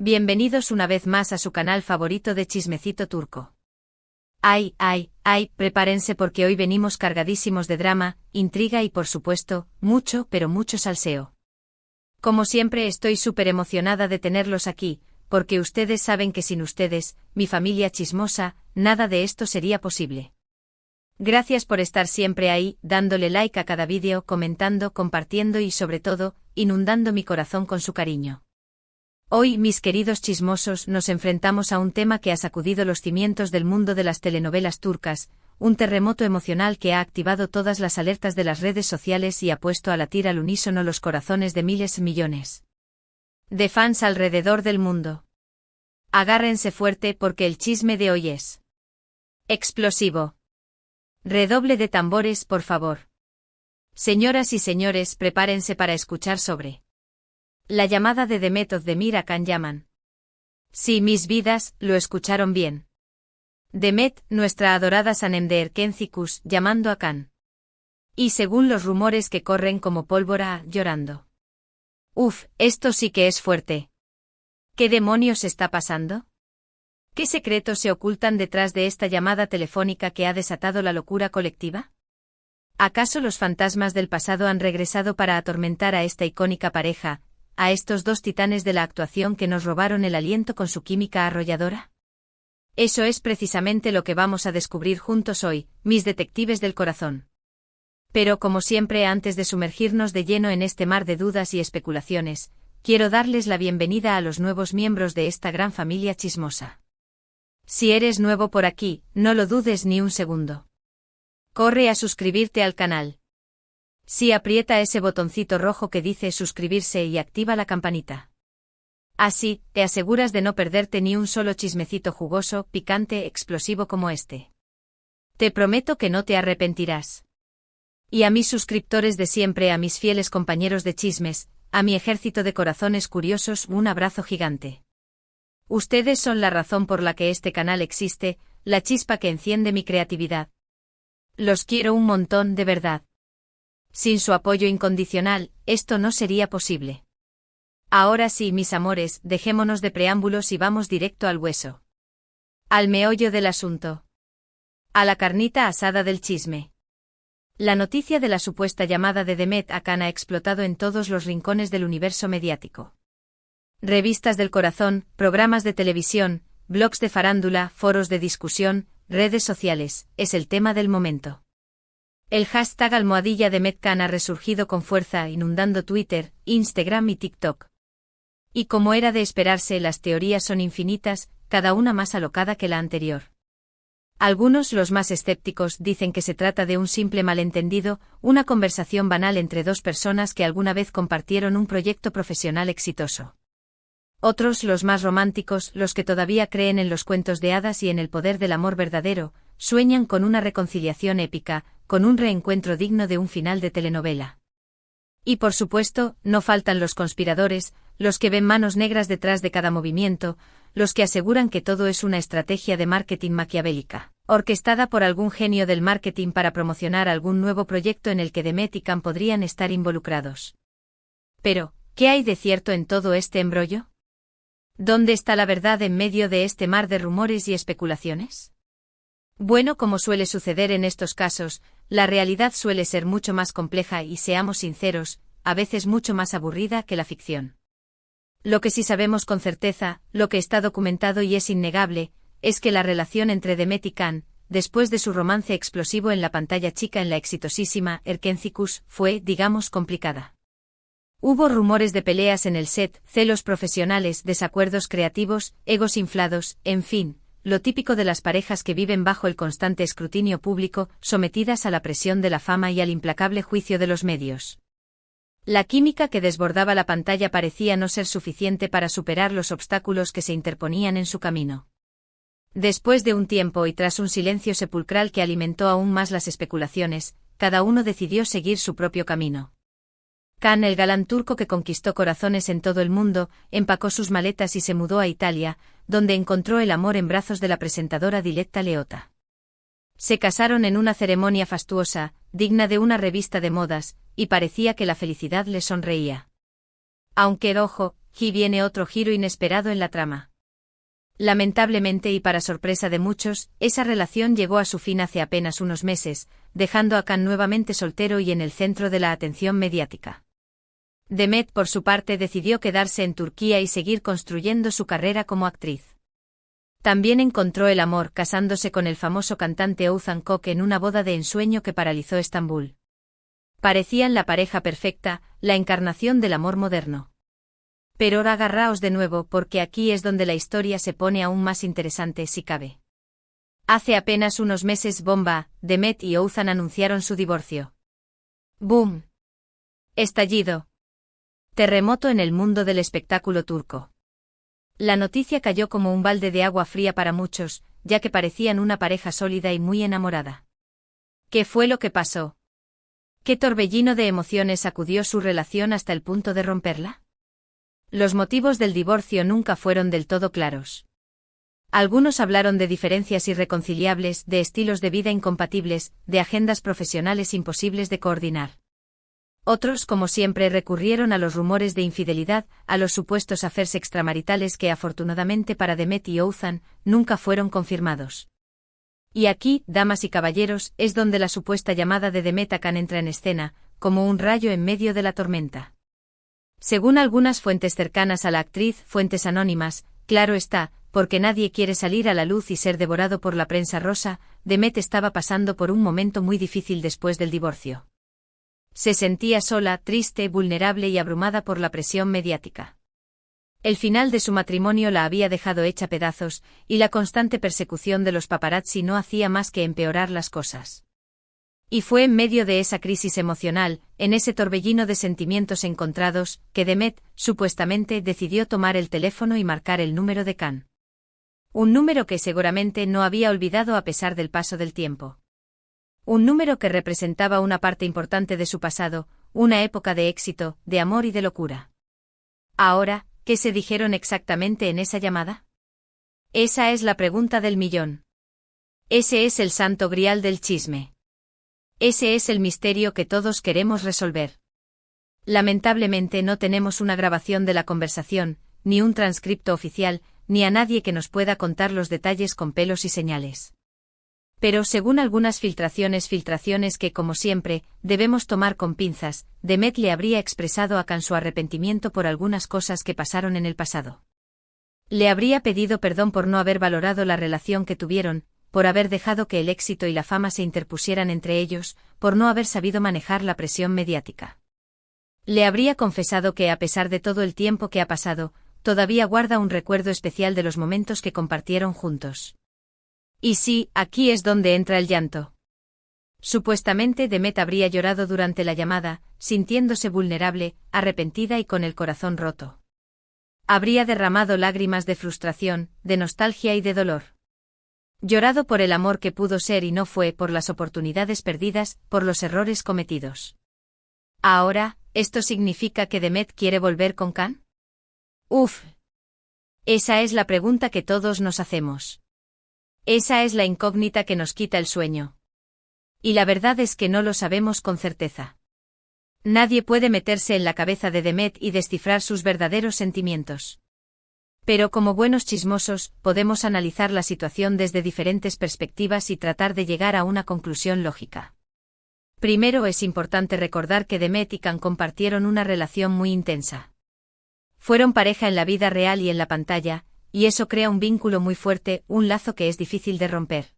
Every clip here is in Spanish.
Bienvenidos una vez más a su canal favorito de Chismecito Turco. Prepárense porque hoy venimos cargadísimos de drama, intriga y por supuesto, mucho pero mucho salseo. Como siempre estoy súper emocionada de tenerlos aquí, porque ustedes saben que sin ustedes, mi familia chismosa, nada de esto sería posible. Gracias por estar siempre ahí, dándole like a cada vídeo, comentando, compartiendo y sobre todo, inundando mi corazón con su cariño. Hoy, mis queridos chismosos, nos enfrentamos a un tema que ha sacudido los cimientos del mundo de las telenovelas turcas, un terremoto emocional que ha activado todas las alertas de las redes sociales y ha puesto a latir al unísono los corazones de millones de fans alrededor del mundo. Agárrense fuerte porque el chisme de hoy es explosivo. Redoble de tambores, por favor. Señoras y señores, prepárense para escuchar sobre la llamada de Demet Özdemir a Can Yaman. Sí, mis vidas, lo escucharon bien. Demet, nuestra adorada Sanem Erkencikus, llamando a Can. Y según los rumores que corren como pólvora, llorando. Uf, esto sí que es fuerte. ¿Qué demonios está pasando? ¿Qué secretos se ocultan detrás de esta llamada telefónica que ha desatado la locura colectiva? ¿Acaso los fantasmas del pasado han regresado para atormentar a esta icónica pareja, a estos dos titanes de la actuación que nos robaron el aliento con su química arrolladora? Eso es precisamente lo que vamos a descubrir juntos hoy, mis detectives del corazón. Pero como siempre, antes de sumergirnos de lleno en este mar de dudas y especulaciones, quiero darles la bienvenida a los nuevos miembros de esta gran familia chismosa. Si eres nuevo por aquí, no lo dudes ni un segundo. Corre a suscribirte al canal. Sí, aprieta ese botoncito rojo que dice suscribirse y activa la campanita. Así, te aseguras de no perderte ni un solo chismecito jugoso, picante, explosivo como este. Te prometo que no te arrepentirás. Y a mis suscriptores de siempre, a mis fieles compañeros de chismes, a mi ejército de corazones curiosos, un abrazo gigante. Ustedes son la razón por la que este canal existe, la chispa que enciende mi creatividad. Los quiero un montón, de verdad. Sin su apoyo incondicional, esto no sería posible. Ahora sí, mis amores, dejémonos de preámbulos y vamos directo al hueso. Al meollo del asunto. A la carnita asada del chisme. La noticia de la supuesta llamada de Demet a Can ha explotado en todos los rincones del universo mediático. Revistas del corazón, programas de televisión, blogs de farándula, foros de discusión, redes sociales, es el tema del momento. El hashtag #DemetCan ha resurgido con fuerza, inundando Twitter, Instagram y TikTok. Y como era de esperarse, las teorías son infinitas, cada una más alocada que la anterior. Algunos, los más escépticos, dicen que se trata de un simple malentendido, una conversación banal entre dos personas que alguna vez compartieron un proyecto profesional exitoso. Otros, los más románticos, los que todavía creen en los cuentos de hadas y en el poder del amor verdadero, sueñan con una reconciliación épica, con un reencuentro digno de un final de telenovela. Y por supuesto, no faltan los conspiradores, los que ven manos negras detrás de cada movimiento, los que aseguran que todo es una estrategia de marketing maquiavélica, orquestada por algún genio del marketing para promocionar algún nuevo proyecto en el que Demet y Can podrían estar involucrados. Pero, ¿qué hay de cierto en todo este embrollo? ¿Dónde está la verdad en medio de este mar de rumores y especulaciones? Bueno, como suele suceder en estos casos, la realidad suele ser mucho más compleja y, seamos sinceros, a veces mucho más aburrida que la ficción. Lo que sí sabemos con certeza, lo que está documentado y es innegable, es que la relación entre Demet y Can, después de su romance explosivo en la pantalla chica en la exitosísima Erkencikus, fue, digamos, complicada. Hubo rumores de peleas en el set, celos profesionales, desacuerdos creativos, egos inflados, en fin, lo típico de las parejas que viven bajo el constante escrutinio público, sometidas a la presión de la fama y al implacable juicio de los medios. La química que desbordaba la pantalla parecía no ser suficiente para superar los obstáculos que se interponían en su camino. Después de un tiempo y tras un silencio sepulcral que alimentó aún más las especulaciones, cada uno decidió seguir su propio camino. Can, el galán turco que conquistó corazones en todo el mundo, empacó sus maletas y se mudó a Italia, donde encontró el amor en brazos de la presentadora Diletta Leotta. Se casaron en una ceremonia fastuosa, digna de una revista de modas, y parecía que la felicidad les sonreía. Aunque, ojo, aquí viene otro giro inesperado en la trama. Lamentablemente y para sorpresa de muchos, esa relación llegó a su fin hace apenas unos meses, dejando a Can nuevamente soltero y en el centro de la atención mediática. Demet, por su parte, decidió quedarse en Turquía y seguir construyendo su carrera como actriz. También encontró el amor casándose con el famoso cantante Oğuzhan Koç en una boda de ensueño que paralizó Estambul. Parecían la pareja perfecta, la encarnación del amor moderno. Pero ahora agarraos de nuevo porque aquí es donde la historia se pone aún más interesante si cabe. Hace apenas unos meses bomba, Demet y Oğuzhan anunciaron su divorcio. ¡Boom! Estallido. Terremoto en el mundo del espectáculo turco. La noticia cayó como un balde de agua fría para muchos, ya que parecían una pareja sólida y muy enamorada. ¿Qué fue lo que pasó? ¿Qué torbellino de emociones sacudió su relación hasta el punto de romperla? Los motivos del divorcio nunca fueron del todo claros. Algunos hablaron de diferencias irreconciliables, de estilos de vida incompatibles, de agendas profesionales imposibles de coordinar. Otros, como siempre, recurrieron a los rumores de infidelidad, a los supuestos affairs extramaritales que afortunadamente para Demet y Oğuzhan, nunca fueron confirmados. Y aquí, damas y caballeros, es donde la supuesta llamada de Demet a Can entra en escena, como un rayo en medio de la tormenta. Según algunas fuentes cercanas a la actriz, fuentes anónimas, claro está, porque nadie quiere salir a la luz y ser devorado por la prensa rosa, Demet estaba pasando por un momento muy difícil después del divorcio. Se sentía sola, triste, vulnerable y abrumada por la presión mediática. El final de su matrimonio la había dejado hecha pedazos, y la constante persecución de los paparazzi no hacía más que empeorar las cosas. Y fue en medio de esa crisis emocional, en ese torbellino de sentimientos encontrados, que Demet, supuestamente, decidió tomar el teléfono y marcar el número de Can. Un número que seguramente no había olvidado a pesar del paso del tiempo. Un número que representaba una parte importante de su pasado, una época de éxito, de amor y de locura. Ahora, ¿qué se dijeron exactamente en esa llamada? Esa es la pregunta del millón. Ese es el santo grial del chisme. Ese es el misterio que todos queremos resolver. Lamentablemente no tenemos una grabación de la conversación, ni un transcripto oficial, ni a nadie que nos pueda contar los detalles con pelos y señales. Pero según algunas filtraciones que, como siempre, debemos tomar con pinzas, Demet le habría expresado a Can su arrepentimiento por algunas cosas que pasaron en el pasado. Le habría pedido perdón por no haber valorado la relación que tuvieron, por haber dejado que el éxito y la fama se interpusieran entre ellos, por no haber sabido manejar la presión mediática. Le habría confesado que, a pesar de todo el tiempo que ha pasado, todavía guarda un recuerdo especial de los momentos que compartieron juntos. Y sí, aquí es donde entra el llanto. Supuestamente Demet habría llorado durante la llamada, sintiéndose vulnerable, arrepentida y con el corazón roto. Habría derramado lágrimas de frustración, de nostalgia y de dolor. Llorado por el amor que pudo ser y no fue, por las oportunidades perdidas, por los errores cometidos. Ahora, ¿esto significa que Demet quiere volver con Can? Uf. Esa es la pregunta que todos nos hacemos. Esa es la incógnita que nos quita el sueño. Y la verdad es que no lo sabemos con certeza. Nadie puede meterse en la cabeza de Demet y descifrar sus verdaderos sentimientos. Pero como buenos chismosos, podemos analizar la situación desde diferentes perspectivas y tratar de llegar a una conclusión lógica. Primero es importante recordar que Demet y Can compartieron una relación muy intensa. Fueron pareja en la vida real y en la pantalla, y eso crea un vínculo muy fuerte, un lazo que es difícil de romper.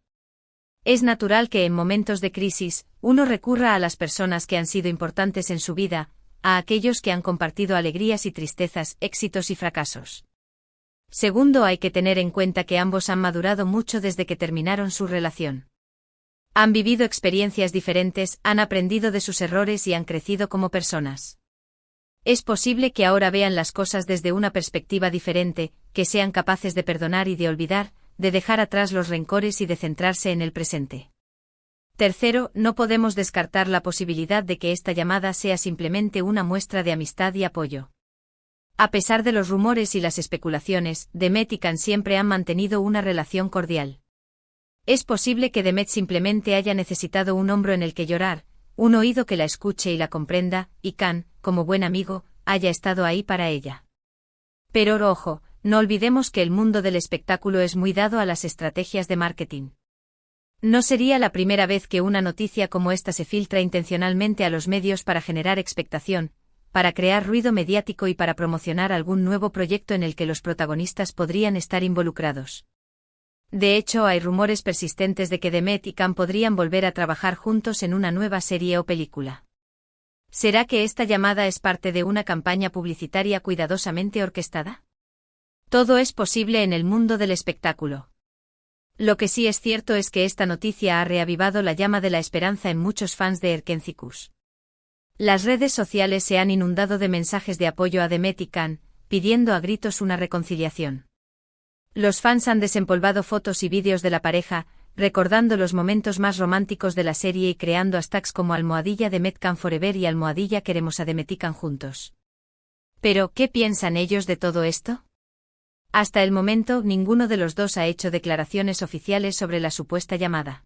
Es natural que en momentos de crisis, uno recurra a las personas que han sido importantes en su vida, a aquellos que han compartido alegrías y tristezas, éxitos y fracasos. Segundo, hay que tener en cuenta que ambos han madurado mucho desde que terminaron su relación. Han vivido experiencias diferentes, han aprendido de sus errores y han crecido como personas. Es posible que ahora vean las cosas desde una perspectiva diferente, que sean capaces de perdonar y de olvidar, de dejar atrás los rencores y de centrarse en el presente. Tercero, no podemos descartar la posibilidad de que esta llamada sea simplemente una muestra de amistad y apoyo. A pesar de los rumores y las especulaciones, Demet y Can siempre han mantenido una relación cordial. Es posible que Demet simplemente haya necesitado un hombro en el que llorar, un oído que la escuche y la comprenda, y Can, como buen amigo, haya estado ahí para ella. Pero ojo, no olvidemos que el mundo del espectáculo es muy dado a las estrategias de marketing. No sería la primera vez que una noticia como esta se filtra intencionalmente a los medios para generar expectación, para crear ruido mediático y para promocionar algún nuevo proyecto en el que los protagonistas podrían estar involucrados. De hecho, hay rumores persistentes de que Demet y Can podrían volver a trabajar juntos en una nueva serie o película. ¿Será que esta llamada es parte de una campaña publicitaria cuidadosamente orquestada? Todo es posible en el mundo del espectáculo. Lo que sí es cierto es que esta noticia ha reavivado la llama de la esperanza en muchos fans de Erkencicus. Las redes sociales se han inundado de mensajes de apoyo a Demet y Can, pidiendo a gritos una reconciliación. Los fans han desempolvado fotos y vídeos de la pareja, recordando los momentos más románticos de la serie y creando hashtags como #Demet Can Forever y #Queremos a Demet y Can juntos. Pero, ¿qué piensan ellos de todo esto? Hasta el momento, ninguno de los dos ha hecho declaraciones oficiales sobre la supuesta llamada.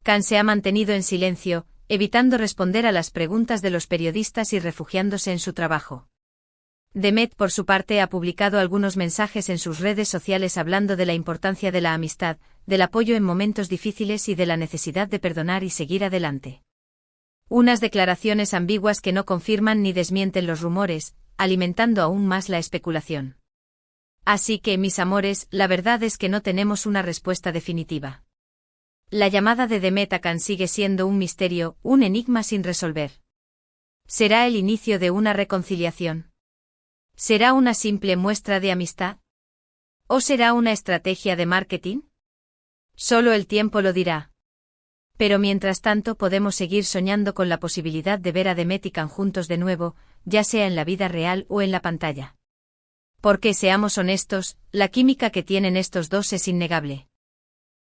Can se ha mantenido en silencio, evitando responder a las preguntas de los periodistas y refugiándose en su trabajo. Demet, por su parte, ha publicado algunos mensajes en sus redes sociales hablando de la importancia de la amistad, del apoyo en momentos difíciles y de la necesidad de perdonar y seguir adelante. Unas declaraciones ambiguas que no confirman ni desmienten los rumores, alimentando aún más la especulación. Así que, mis amores, la verdad es que no tenemos una respuesta definitiva. La llamada de Demet a Can sigue siendo un misterio, un enigma sin resolver. ¿Será el inicio de una reconciliación? ¿Será una simple muestra de amistad? ¿O será una estrategia de marketing? Solo el tiempo lo dirá. Pero mientras tanto podemos seguir soñando con la posibilidad de ver a Demet y Can juntos de nuevo, ya sea en la vida real o en la pantalla. Porque seamos honestos, la química que tienen estos dos es innegable.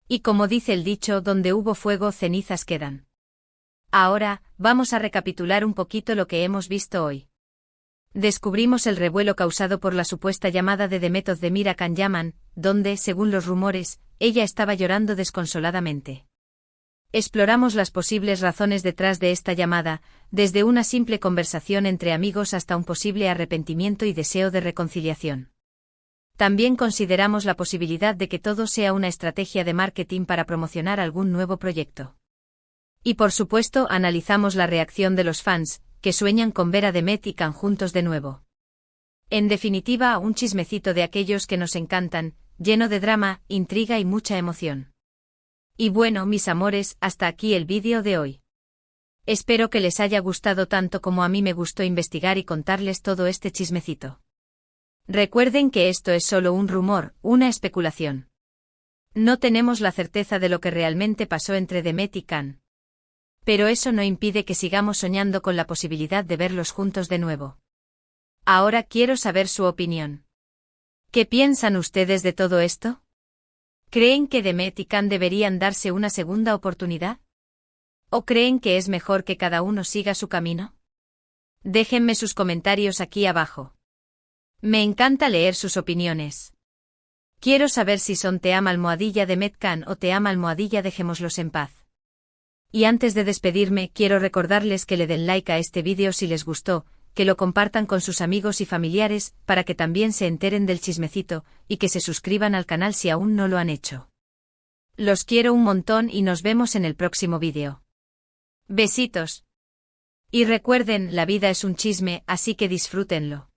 Y como dice el dicho, donde hubo fuego, cenizas quedan. Ahora, vamos a recapitular un poquito lo que hemos visto hoy. Descubrimos el revuelo causado por la supuesta llamada de Demet Özdemir a Can Yaman, donde, según los rumores, ella estaba llorando desconsoladamente. Exploramos las posibles razones detrás de esta llamada, desde una simple conversación entre amigos hasta un posible arrepentimiento y deseo de reconciliación. También consideramos la posibilidad de que todo sea una estrategia de marketing para promocionar algún nuevo proyecto. Y por supuesto analizamos la reacción de los fans, que sueñan con ver a Demet y Can juntos de nuevo. En definitiva, un chismecito de aquellos que nos encantan, lleno de drama, intriga y mucha emoción. Y bueno, mis amores, hasta aquí el vídeo de hoy. Espero que les haya gustado tanto como a mí me gustó investigar y contarles todo este chismecito. Recuerden que esto es solo un rumor, una especulación. No tenemos la certeza de lo que realmente pasó entre Demet y Can. Pero eso no impide que sigamos soñando con la posibilidad de verlos juntos de nuevo. Ahora quiero saber su opinión. ¿Qué piensan ustedes de todo esto? ¿Creen que Demet y Can deberían darse una segunda oportunidad? ¿O creen que es mejor que cada uno siga su camino? Déjenme sus comentarios aquí abajo. Me encanta leer sus opiniones. Quiero saber si son #Demet Can o dejémoslos en paz. Y antes de despedirme, quiero recordarles que le den like a este vídeo si les gustó, que lo compartan con sus amigos y familiares, para que también se enteren del chismecito, y que se suscriban al canal si aún no lo han hecho. Los quiero un montón y nos vemos en el próximo vídeo. Besitos. Y recuerden, la vida es un chisme, así que disfrútenlo.